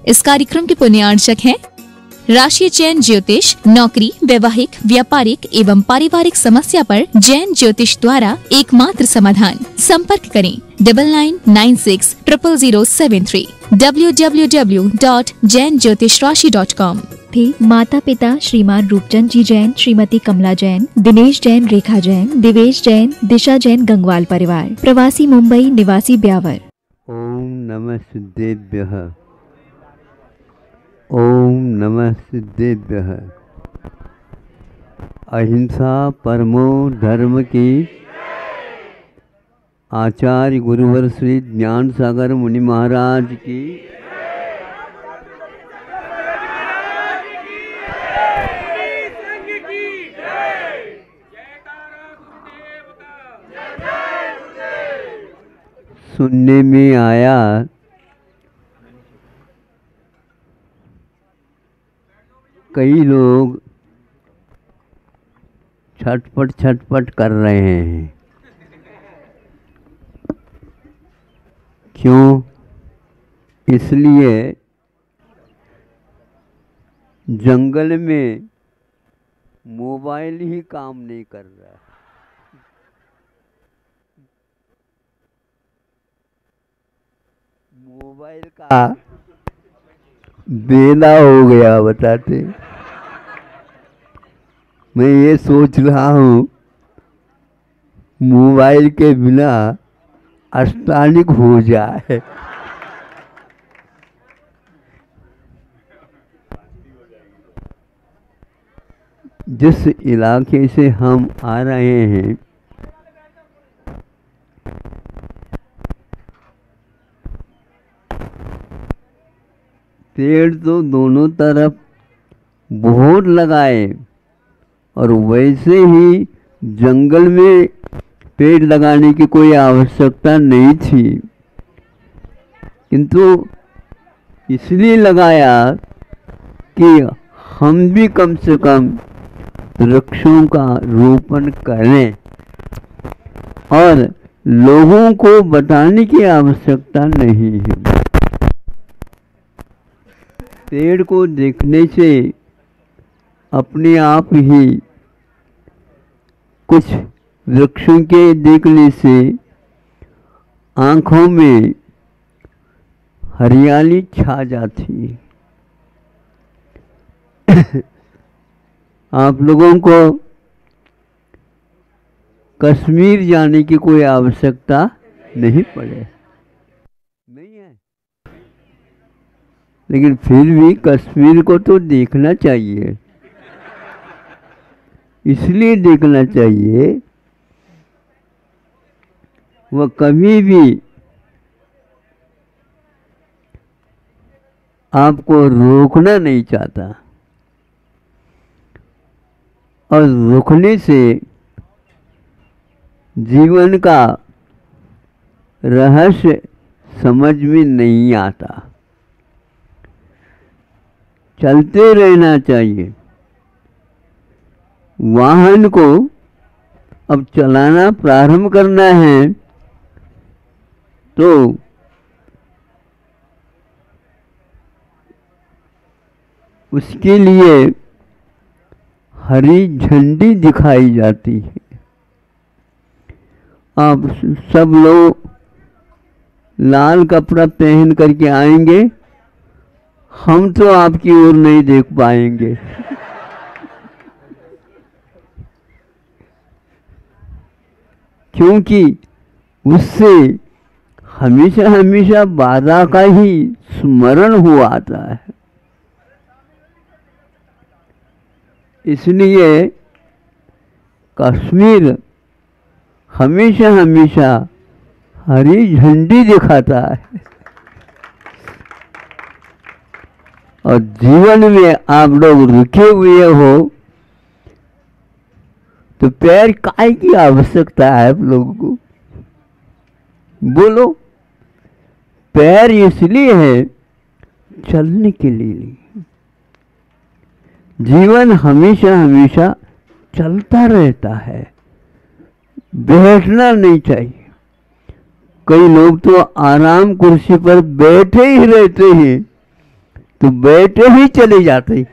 इस कार्यक्रम के पुण्यार्चक हैं राशि चयन ज्योतिष, नौकरी, वैवाहिक, व्यापारिक एवं पारिवारिक समस्या पर जैन ज्योतिष द्वारा एकमात्र समाधान। संपर्क करें 9996000073 www.jainjyotishrashi.com। थे माता पिता श्रीमान रूपचंद जी जैन, श्रीमती कमला जैन, दिनेश जैन, रेखा जैन, दिवेश जैन, दिशा जैन गंगवाल परिवार, प्रवासी मुंबई, निवासी ब्यावर। ओम नमः सिद्धेभ्यः। ओम नमः सिद्धेभ्यः। अहिंसा परमो धर्म की। आचार्य गुरुवर श्री ज्ञान सागर मुनि महाराज की। सुनने में आया कई लोग छटपट कर रहे हैं। क्यों? इसलिए जंगल में मोबाइल ही काम नहीं कर रहा। मोबाइल का बेला हो गया बताते। मैं ये सोच रहा हूँ मोबाइल के बिना अष्टानिक हो जाए। जिस इलाके से हम आ रहे हैं पेड़ तो दोनों तरफ बहुत लगाए और वैसे ही जंगल में पेड़ लगाने की कोई आवश्यकता नहीं थी, किंतु इसलिए लगाया कि हम भी कम से कम वृक्षों का रोपण करें और लोगों को बताने की आवश्यकता नहीं है। पेड़ को देखने से अपने आप ही कुछ वृक्षों के देखने से आँखों में हरियाली छा जाती है। आप लोगों को कश्मीर जाने की कोई आवश्यकता नहीं पड़े, नहीं है, लेकिन फिर भी कश्मीर को तो देखना चाहिए। इसलिए देखना चाहिए वह कभी भी आपको रोकना नहीं चाहता और रोकने से जीवन का रहस्य समझ में नहीं आता। चलते रहना चाहिए। वाहन को अब चलाना प्रारंभ करना है तो उसके लिए हरी झंडी दिखाई जाती है। आप सब लोग लाल कपड़ा पहन करके आएंगे, हम तो आपकी ओर नहीं देख पाएंगे। क्योंकि उससे हमेशा हमेशा बाधा का ही स्मरण हो आता है। इसलिए कश्मीर हमेशा हमेशा हरी झंडी दिखाता है और जीवन में आप लोग रुके हुए हो तो पैर काय की आवश्यकता है आप लोगों को? बोलो। पैर इसलिए है चलने के लिए। जीवन हमेशा हमेशा चलता रहता है, बैठना नहीं चाहिए। कई लोग तो आराम कुर्सी पर बैठे ही रहते हैं, तो बैठे ही चले जाते।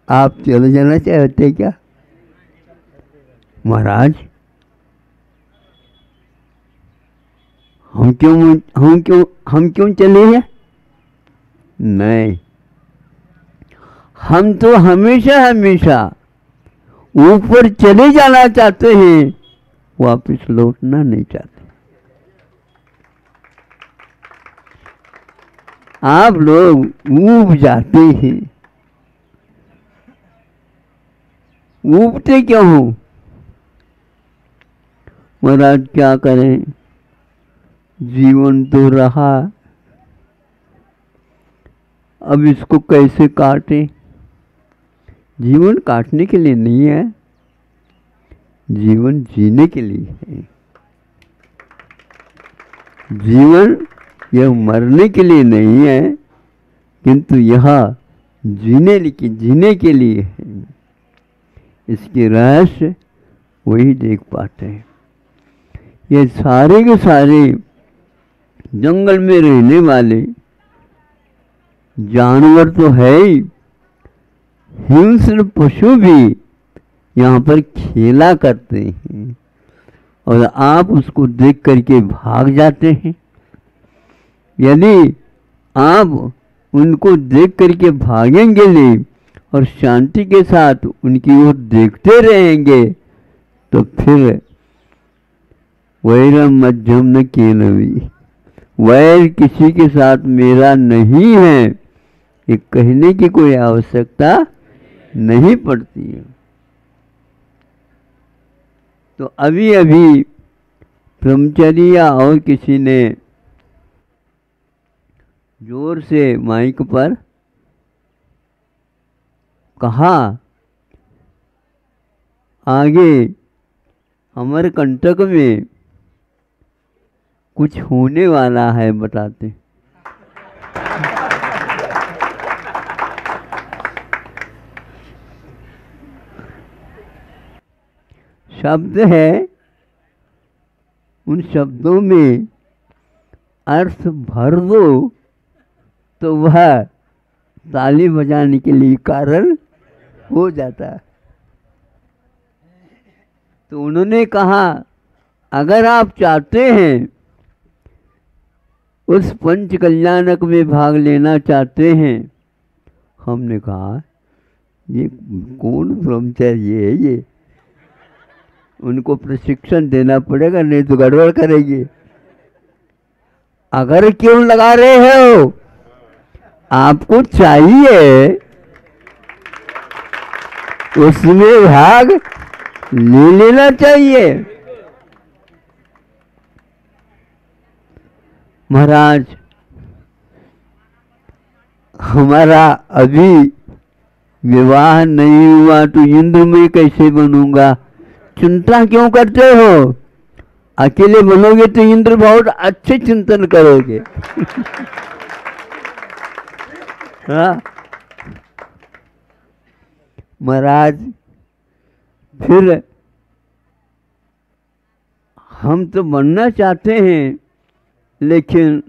आप चले जाना चाहते क्या महाराज? हम क्यों चले हैं? नहीं, हम तो हमेशा हमेशा ऊपर चले जाना चाहते हैं, वापस लौटना नहीं चाहते। आप लोग ऊब जाते हैं, ऊबते क्यों हो? महाराज क्या करें, जीवन तो रहा, अब इसको कैसे काटें? जीवन काटने के लिए नहीं है, जीवन जीने के लिए है। जीवन यह मरने के लिए नहीं है, किंतु यह जीने के लिए है। इसके रहस्य वही देख पाते हैं। ये सारे के सारे जंगल में रहने वाले जानवर तो है ही, हिंस्र पशु भी यहाँ पर खेला करते हैं और आप उसको देख करके भाग जाते हैं। यदि आप उनको देख करके भागेंगे नहीं और शांति के साथ उनकी ओर देखते रहेंगे तो फिर वैरम मध्यम न केनवी, वैर किसी के साथ मेरा नहीं है, ये कहने की कोई आवश्यकता नहीं पड़ती है। तो अभी अभी ब्रह्मचर्या और किसी ने जोर से माइक पर कहा, आगे अमरकंटक में कुछ होने वाला है, बताते। शब्द है, उन शब्दों में अर्थ भर दो तो वह ताली बजाने के लिए कारण हो जाता है। तो उन्होंने कहा, अगर आप चाहते हैं, उस पंच कल्याणक में भाग लेना चाहते हैं। हमने कहा, ये कौन ब्रह्मचर्य है? ये उनको प्रशिक्षण देना पड़ेगा, नहीं तो गड़बड़ करेंगे। अगर क्यों लगा रहे हो? आपको चाहिए उसमें भाग ले लेना चाहिए। महाराज, हमारा अभी विवाह नहीं हुआ तो इंद्र में कैसे बनूंगा? चिंता क्यों करते हो? अकेले बनोगे तो इंद्र बहुत अच्छे चिंतन करोगे। हाँ महाराज, फिर हम तो बनना चाहते हैं, लेकिन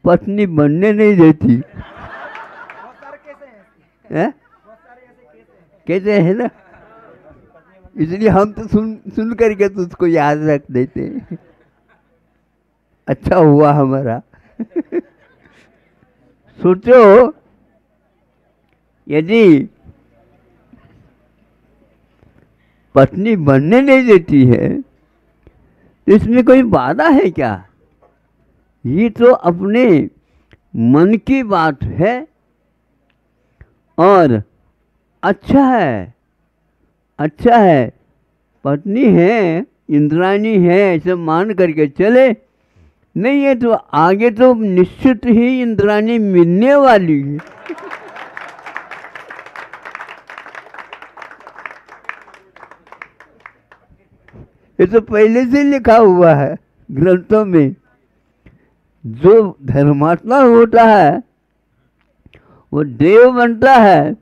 पत्नी बनने नहीं देती। कैसे है ना, इसलिए हम तो सुन करके तो उसको याद रख देते। अच्छा हुआ हमारा। सोचो, यदि पत्नी बनने नहीं देती है तो इसमें कोई बाधा है क्या? ये तो अपने मन की बात है और अच्छा है, अच्छा है। पत्नी है, इंद्राणी है, ऐसे मान करके चले। नहीं है तो आगे तो निश्चित ही इंद्राणी मिलने वाली है। ये तो पहले से लिखा हुआ है ग्रंथों में। जो धर्मात्मा होता है वो देव बनता है,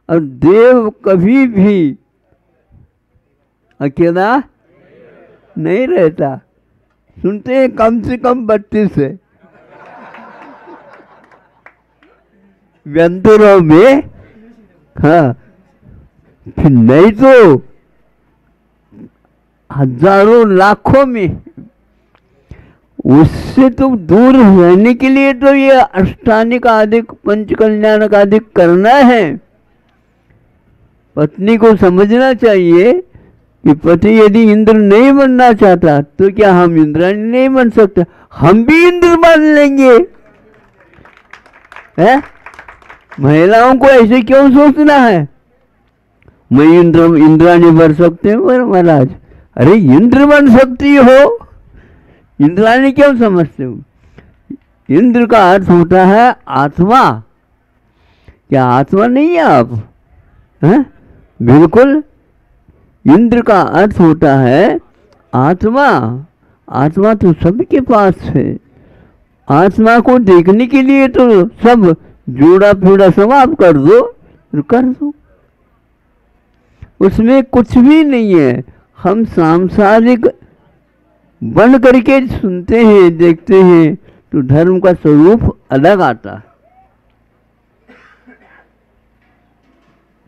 और देव कभी भी अकेला नहीं रहता। सुनते हैं कम से कम 32 है व्यंतरों में। हाँ, फिर नहीं तो हजारों लाखों में। उससे तो दूर रहने के लिए तो ये अष्टानिक आदिक पंचकल्याणक आदिक करना है। पत्नी को समझना चाहिए कि पति यदि इंद्र नहीं बनना चाहता तो क्या हम इंद्राणी नहीं बन सकते? हम भी इंद्र बन लेंगे। है? महिलाओं को ऐसे क्यों सोचना है? मैं इंद्राणी बन सकते हूँ महाराज। अरे इंद्र बन सकती हो, इंद्राणी क्यों समझते हो? इंद्र का अर्थ होता है आत्मा। क्या आत्मा नहीं है आप? हैं? बिल्कुल, इंद्र का अर्थ होता है आत्मा। आत्मा तो सबके पास है। आत्मा को देखने के लिए तो सब जोड़ा फीड़ा समाप्त कर दो, कर दो। उसमें कुछ भी नहीं है। हम सांसारिक बन करके सुनते हैं, देखते हैं, तो धर्म का स्वरूप अलग आता है।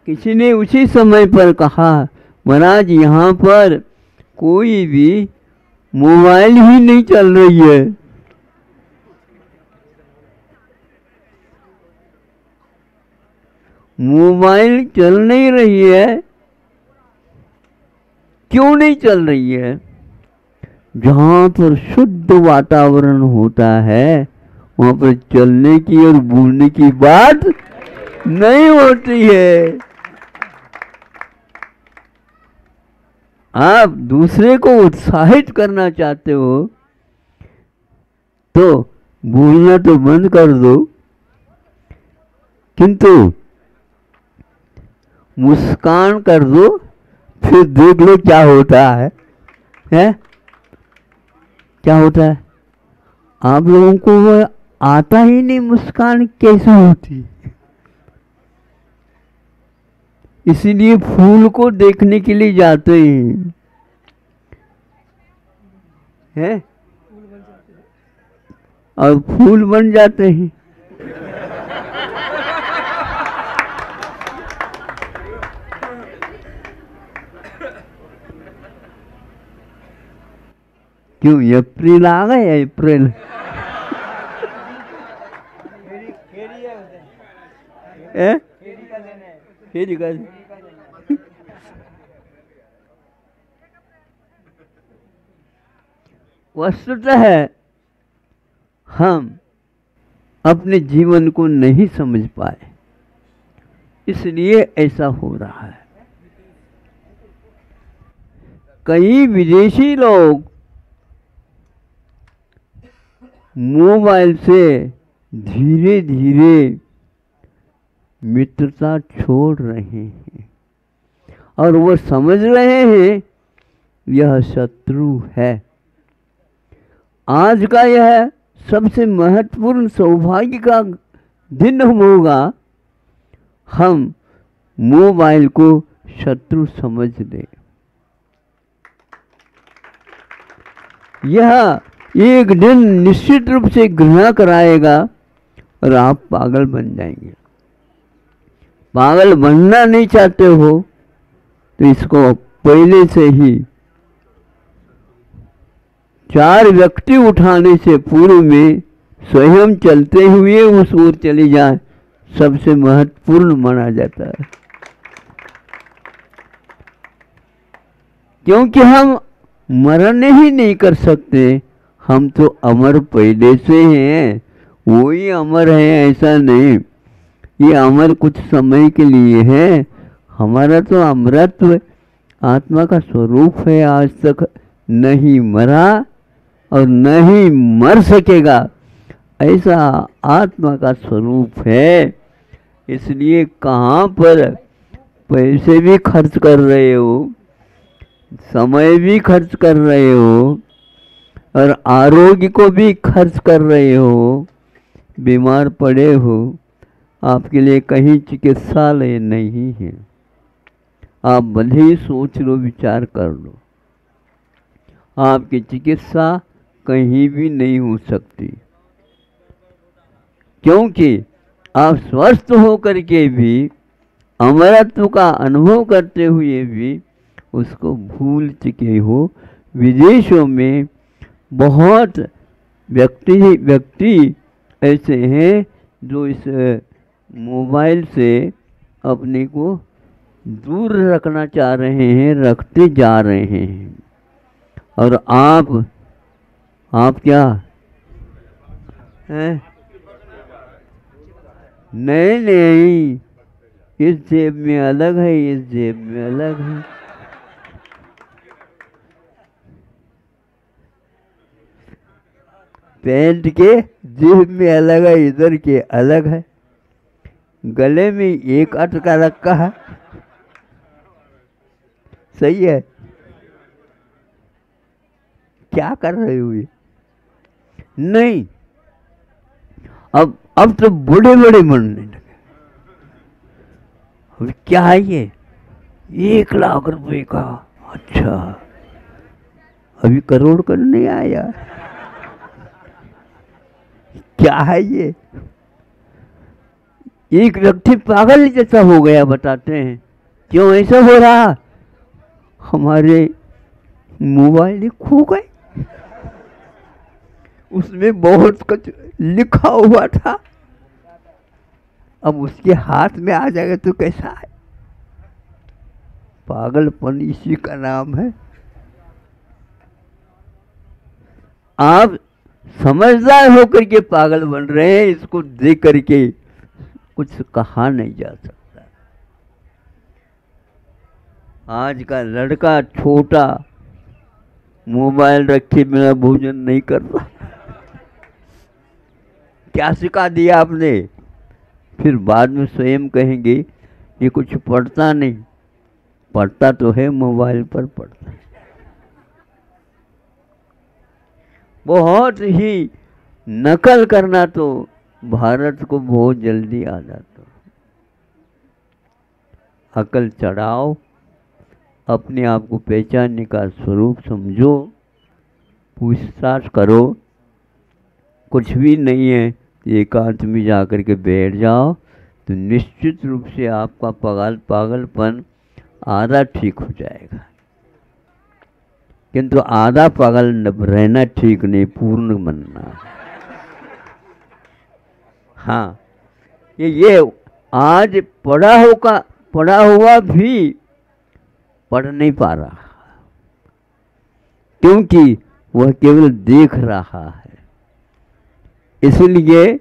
किसी ने उसी समय पर कहा, महाराज यहाँ पर कोई भी मोबाइल ही नहीं चल रही है। मोबाइल चल नहीं रही है। क्यों नहीं चल रही है? जहाँ पर शुद्ध वातावरण होता है वहाँ पर चलने की और बोलने की बात नहीं होती है। आप दूसरे को उत्साहित करना चाहते हो तो बोलना तो बंद कर दो, किंतु मुस्कान कर दो, फिर देख लो क्या होता है। हैं? क्या होता है? आप लोगों को वो आता ही नहीं मुस्कान कैसे होती। इसीलिए फूल को देखने के लिए जाते हैं। हैं? और फूल बन जाते हैं। क्यों अप्रैल आ गए? अप्रैल फेरी का वस्तुतः हम अपने जीवन को नहीं समझ पाए, इसलिए ऐसा हो रहा है। कई विदेशी लोग मोबाइल से धीरे धीरे मित्रता छोड़ रहे हैं और वो समझ रहे हैं यह शत्रु है। आज का यह सबसे महत्वपूर्ण सौभाग्य का दिन होगा, हम मोबाइल को शत्रु समझ लें। यह एक दिन निश्चित रूप से घृणा कराएगा और आप पागल बन जाएंगे। पागल बनना नहीं चाहते हो तो इसको पहले से ही 4 व्यक्ति उठाने से पूर्व में स्वयं चलते हुए उस ओर चले जाए, सबसे महत्वपूर्ण माना जाता है। क्योंकि हम मरण ही नहीं कर सकते, हम तो अमर पहले से हैं। वही अमर है ऐसा नहीं, ये अमर कुछ समय के लिए है। हमारा तो अमरत्व आत्मा का स्वरूप है, आज तक नहीं मरा और नहीं मर सकेगा, ऐसा आत्मा का स्वरूप है। इसलिए कहाँ पर पैसे भी खर्च कर रहे हो, समय भी खर्च कर रहे हो और आरोग्य को भी खर्च कर रहे हो, बीमार पड़े हो, आपके लिए कहीं चिकित्सालय नहीं है। आप भले ही सोच लो, विचार कर लो, आपकी चिकित्सा कहीं भी नहीं हो सकती, क्योंकि आप स्वस्थ होकर के भी अमरत्व का अनुभव करते हुए भी उसको भूल चुके हो। विदेशों में बहुत व्यक्ति ऐसे हैं जो इस मोबाइल से अपने को दूर रखना चाह रहे हैं, रखते जा रहे हैं। और आप क्या हैं? नहीं, इस जेब में अलग है, इस जेब में अलग है। पैंट के जेब में अलग है, इधर के अलग है। गले में एक अटका रखा है, सही है। क्या कर रहे हो ये? नहीं, अब तो बड़े बड़े बनने लगे। अब क्या है ये? 1 लाख रुपए का। अच्छा, अभी करोड़ का नहीं आया। क्या है ये? एक व्यक्ति पागल जैसा हो गया, बताते हैं क्यों ऐसा हो रहा? हमारे मोबाइल खो गए, उसमें बहुत कुछ लिखा हुआ था, अब उसके हाथ में आ जाएगा तो कैसा है? पागलपन इसी का नाम है। आप समझदार होकर के पागल बन रहे हैं, इसको देख करके कुछ कहा नहीं जा सकता। आज का लड़का छोटा मोबाइल रखे बिना भोजन नहीं करता। क्या सिखा दिया आपने? फिर बाद में स्वयं कहेंगे ये कुछ पढ़ता नहीं। पढ़ता तो है, मोबाइल पर पढ़ता है। बहुत ही नकल करना तो भारत को बहुत जल्दी आ जाता। अकल चढ़ाओ, अपने आप को पहचानने का स्वरूप समझो, पूछताछ करो। कुछ भी नहीं है, एकांत में जाकर के बैठ जाओ तो निश्चित रूप से आपका पागलपन आधा ठीक हो जाएगा। किंतु आधा पागल रहना ठीक नहीं, पूर्ण बनना। हाँ, ये आज पढ़ा हुआ भी पढ़ नहीं पा रहा, क्योंकि वह केवल देख रहा है। इसलिए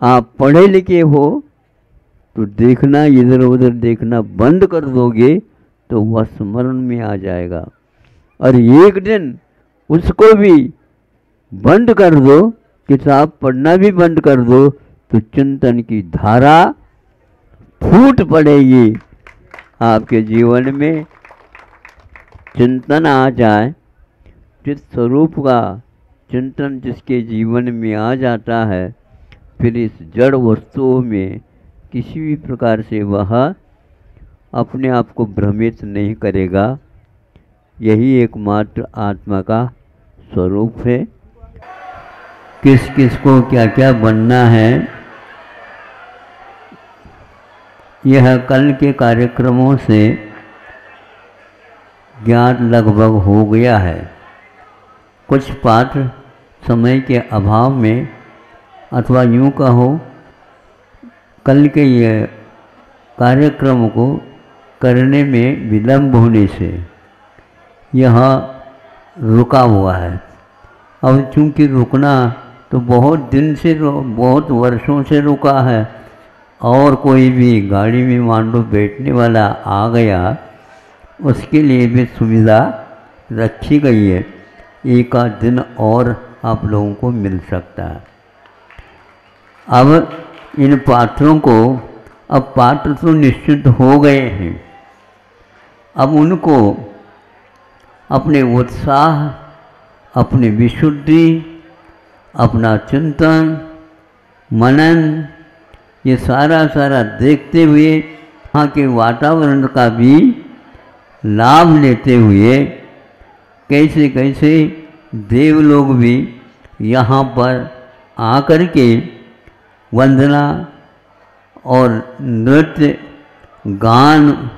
आप पढ़े लिखे हो तो देखना, इधर उधर देखना बंद कर दोगे तो वह स्मरण में आ जाएगा। और एक दिन उसको भी बंद कर दो, किताब पढ़ना भी बंद कर दो, तो चिंतन की धारा फूट पड़ेगी आपके जीवन में। चिंतन आ जाए, जिस स्वरूप का चिंतन जिसके जीवन में आ जाता है, फिर इस जड़ वस्तुओं में किसी भी प्रकार से वह अपने आप को भ्रमित नहीं करेगा। यही एकमात्र आत्मा का स्वरूप है। किस किस को क्या क्या बनना है, यह कल के कार्यक्रमों से ज्ञान लगभग हो गया है। कुछ पात्र समय के अभाव में अथवा यूँ कहो कल के ये कार्यक्रम को करने में विलंब होने से यह रुका हुआ है। अब चूँकि रुकना तो बहुत दिन से, बहुत वर्षों से रुका है, और कोई भी गाड़ी में मान लो बैठने वाला आ गया, उसके लिए भी सुविधा रखी गई है। एक आध दिन और आप लोगों को मिल सकता है। अब इन पात्रों को, अब पात्र तो निश्चित हो गए हैं, अब उनको अपने उत्साह, अपनी विशुद्धि, अपना चिंतन, मनन, ये सारा देखते हुए, यहाँ के वातावरण का भी लाभ लेते हुए कैसे कैसे देव लोग भी यहाँ पर आकर के वंदना और नृत्य गान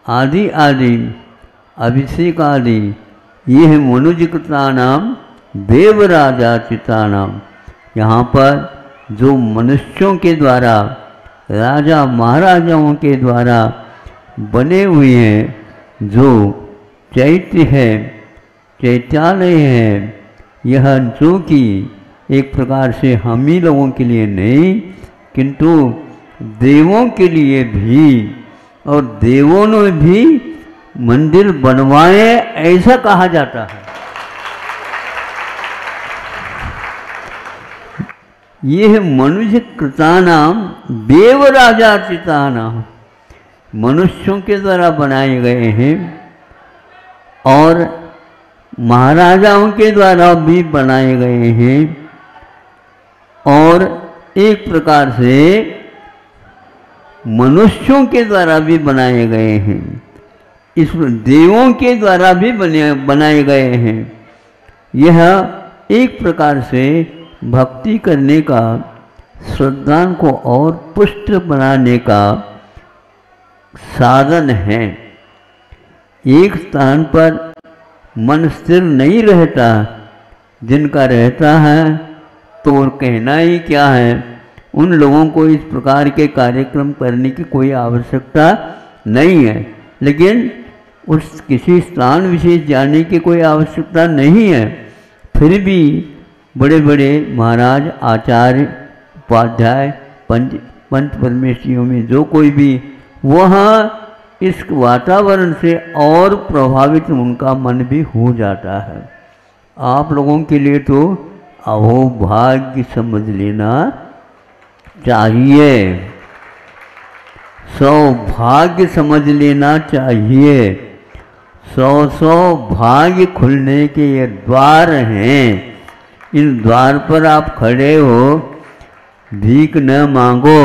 आदि आदि अभिषेक आदि ये है मनुजकृतानाम देवराजार्चितानाम। यहाँ पर जो मनुष्यों के द्वारा राजा महाराजाओं के द्वारा बने हुए हैं जो चैत्य है चैत्यालय है, यह जो कि एक प्रकार से हम ही लोगों के लिए नहीं किंतु देवों के लिए भी, और देवों ने भी मंदिर बनवाए ऐसा कहा जाता है। ये है मनुष्य कृतानाम देवराजार्चितानाम, मनुष्यों के द्वारा बनाए गए हैं और महाराजाओं के द्वारा भी बनाए गए हैं, और एक प्रकार से मनुष्यों के द्वारा भी बनाए गए हैं, इस देवों के द्वारा भी बनाए गए हैं। यह एक प्रकार से भक्ति करने का, श्रद्धा को और पुष्ट बनाने का साधन है। एक स्थान पर मन स्थिर नहीं रहता, जिनका रहता है तो कहना ही क्या है, उन लोगों को इस प्रकार के कार्यक्रम करने की कोई आवश्यकता नहीं है। लेकिन उस किसी स्थान विशेष जाने की कोई आवश्यकता नहीं है, फिर भी बड़े बड़े महाराज आचार्य उपाध्याय पंच परमेश्वरियों में जो कोई भी वहाँ इस वातावरण से और प्रभावित उनका मन भी हो जाता है। आप लोगों के लिए तो अहोभाग्य समझ लेना चाहिए, सौभाग्य समझ लेना चाहिए। सौ भाग्य खुलने के ये द्वार हैं, इन द्वार पर आप खड़े हो, भीख न मांगो,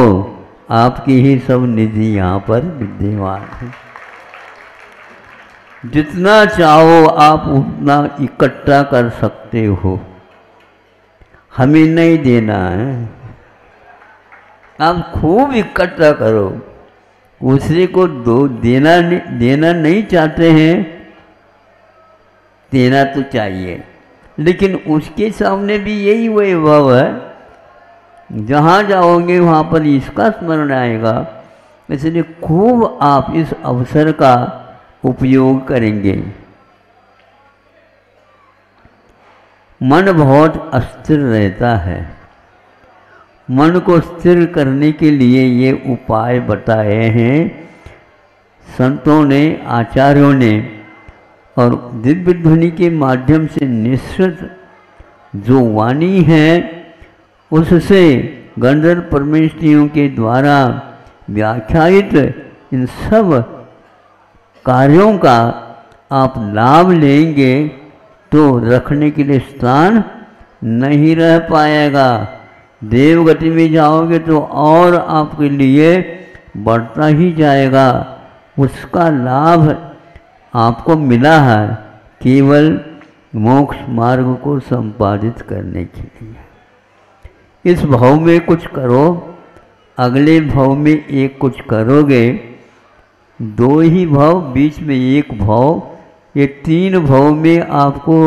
आपकी ही सब निधि यहाँ पर विद्यमान है। जितना चाहो आप उतना इकट्ठा कर सकते हो, हमें नहीं देना है। आप खूब इकट्ठा करो, दूसरे को देना नहीं चाहते हैं, देना तो चाहिए, लेकिन उसके सामने भी यही वैभव है। जहाँ जाओगे वहाँ पर इसका स्मरण आएगा, इसलिए खूब आप इस अवसर का उपयोग करेंगे। मन बहुत अस्थिर रहता है, मन को स्थिर करने के लिए ये उपाय बताए हैं संतों ने, आचार्यों ने, और दिव्य ध्वनि के माध्यम से निश्चित जो वाणी है उससे गंधर्व परमेश्वरियों के द्वारा व्याख्यायित इन सब कार्यों का आप लाभ लेंगे तो रखने के लिए स्थान नहीं रह पाएगा। देवगति में जाओगे तो और आपके लिए बढ़ता ही जाएगा। उसका लाभ आपको मिला है केवल मोक्ष मार्ग को संपादित करने के लिए। इस भाव में कुछ करो, अगले भाव में एक कुछ करोगे, दो ही भाव बीच में एक भाव, ये तीन भाव में आपको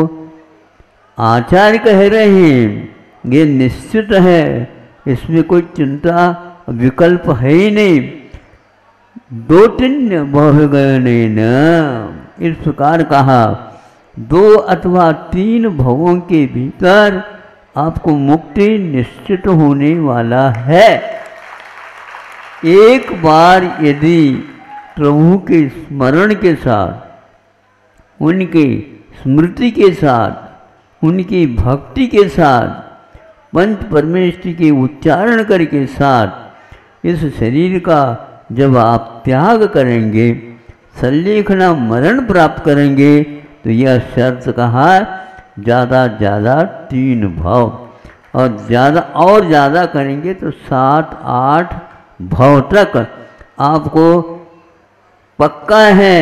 आचार्य कह रहे हैं ये निश्चित है, इसमें कोई चिंता विकल्प है ही नहीं। दो तीन भाव गए नहीं न, इस प्रकार कहा। दो अथवा तीन भावों के भीतर आपको मुक्ति निश्चित होने वाला है। एक बार यदि प्रभु के स्मरण के साथ, उनकी स्मृति के साथ, उनकी भक्ति के साथ, पंच परमेश्वरी के उच्चारण करके साथ इस शरीर का जब आप त्याग करेंगे, सल्लेखना मरण प्राप्त करेंगे, तो यह शर्त कहा ज़्यादा ज़्यादा 3 भाव, और ज़्यादा करेंगे तो 7-8 भाव तक आपको पक्का है।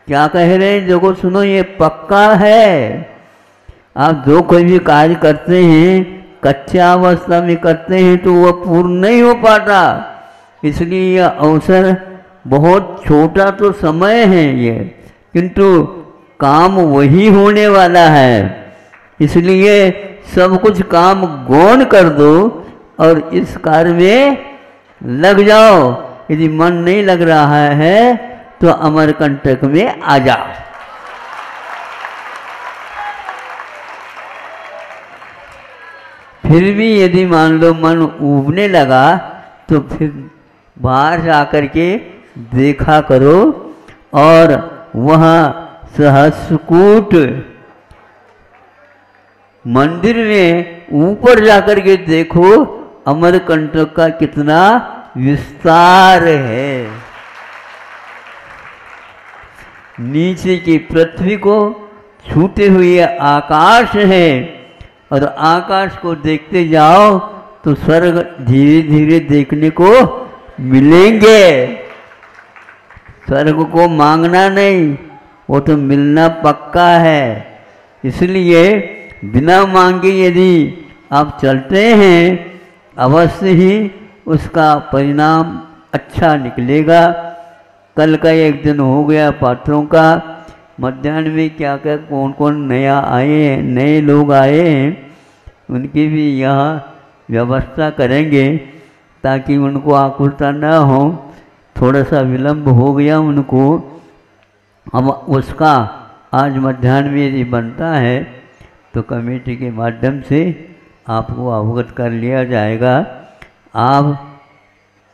क्या कह रहे हैं? देखो सुनो, ये पक्का है। आप जो कोई भी कार्य करते हैं कच्चा अवस्था में करते हैं तो वह पूर्ण नहीं हो पाता। इसलिए यह अवसर बहुत छोटा तो समय है ये, किंतु काम वही होने वाला है। इसलिए सब कुछ काम गौण कर दो और इस कार्य में लग जाओ। यदि मन नहीं लग रहा है तो अमरकंटक में आ जाओ। फिर भी यदि मान लो मन ऊबने लगा तो फिर बाहर जाकर के देखा करो और वहाँ सहस्रकूट मंदिर में ऊपर जाकर के देखो अमरकंटक का कितना विस्तार है। नीचे की पृथ्वी को छूते हुए आकाश है और आकाश को देखते जाओ तो स्वर्ग धीरे धीरे देखने को मिलेंगे। स्वर्ग को मांगना नहीं, वो तो मिलना पक्का है। इसलिए बिना मांगे यदि आप चलते हैं अवश्य ही उसका परिणाम अच्छा निकलेगा। कल का एक दिन हो गया पात्रों का, मध्याह्न में क्या क्या कौन कौन नए लोग आए हैं उनकी भी यहाँ व्यवस्था करेंगे ताकि उनको आकुलता न हो। थोड़ा सा विलंब हो गया उनको, अब उसका आज मध्याह्न में यदि बनता है तो कमेटी के माध्यम से आपको अवगत कर लिया जाएगा। आप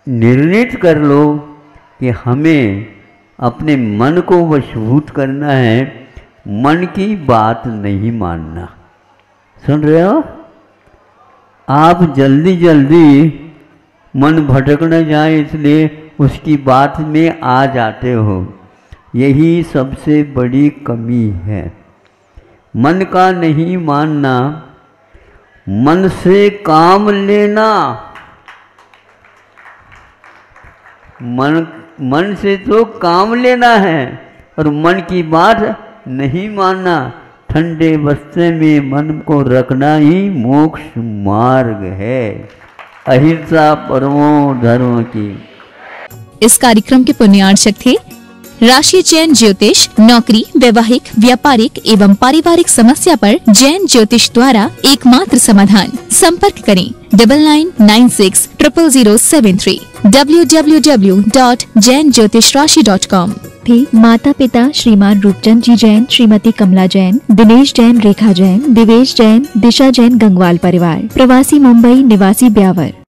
निर्णित कर लो कि हमें अपने मन को वशीभूत करना है, मन की बात नहीं मानना। सुन रहे हो? आप जल्दी जल्दी मन भटक न जाए इसलिए उसकी बात में आ जाते हो, यही सबसे बड़ी कमी है। मन का नहीं मानना, मन से काम लेना। मन से तो काम लेना है और मन की बात नहीं मानना। ठंडे बस्ते में मन को रखना ही मोक्ष मार्ग है। अहिंसा परमो धर्म की। इस कार्यक्रम के पुण्यार्चक थे राशि चयन ज्योतिष, नौकरी, वैवाहिक, व्यापारिक एवं पारिवारिक समस्या पर जैन ज्योतिष द्वारा एकमात्र समाधान। संपर्क करें 9996000073 www.jainjyotishrashi.com। थे माता पिता श्रीमान रूपचंद जी जैन, श्रीमती कमला जैन, दिनेश जैन, रेखा जैन, दिवेश जैन, दिशा जैन गंगवाल परिवार, प्रवासी मुंबई, निवासी ब्यावर।